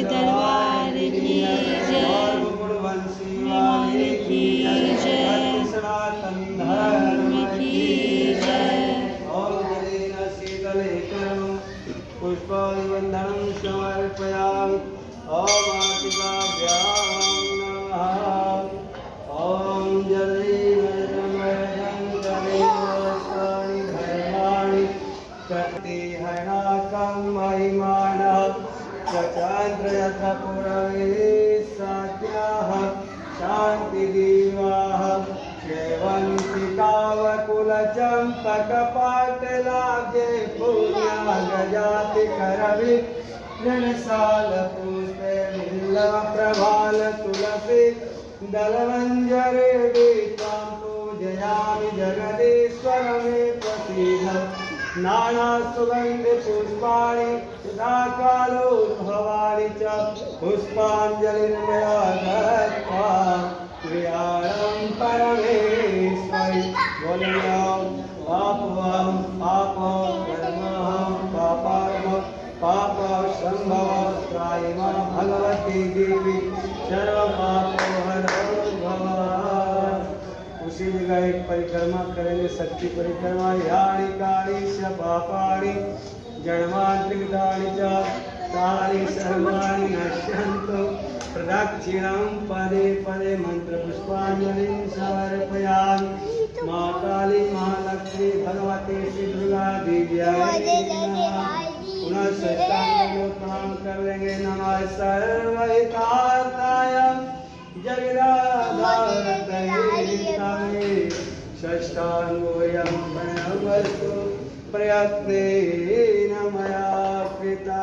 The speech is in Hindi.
दरबार की जय, वाले की जय, सनातन धर्म की जय। पुष्पाभिवन्दनं समर्पयामि। ॐ मातृकाभ्यां नमः। ॐ जलेन सर्वाणि धर्माणि प्रतिहनाकं महिमानः प्रचन्द्र यथा पुरवे सत्याः शान्तिदीवाः सेवन्तिकावकुलचम्पकपाटलाब्जे पुण्यागजाति करवि ननसालपुष्पे बिल्वप्रभाल तुलसी दलमञ्जरे दीपां पूजयामि जगदीश्वर मे प्रसीद। नानासुगन्धिपुष्पाणि सुधाकालोद्भवानि च पुष्पाञ्जलिर्मया दत्त्वा प्रियाणं परमेश्वरि। बोलयाम पापं कर्मं पापात्म पाप संभव त्रायिमा भगवती देवी सर्वपापोहरो भव। उसी जगह एक परिक्रमा करेंगे, शक्ति परिक्रमा। यानि कानि च पापानि जन्मान्तरितानि च तानि सर्वाणि नश्यन्तु। प्रदक्षिणं पदे पदे मंत्रपुष्पाञ्जलिं समर्पयामि। माँ काली माँ लक्ष्मी भगवती श्री दुर्गा देव्याय नमः। पुनः साष्टांग प्रणाम कर लेंगे। नमः सर्वहितार्थाय जगदाधारतये षष्ठाङ्गोऽयं प्रणवस्तु प्रयत्नेन मया कृता।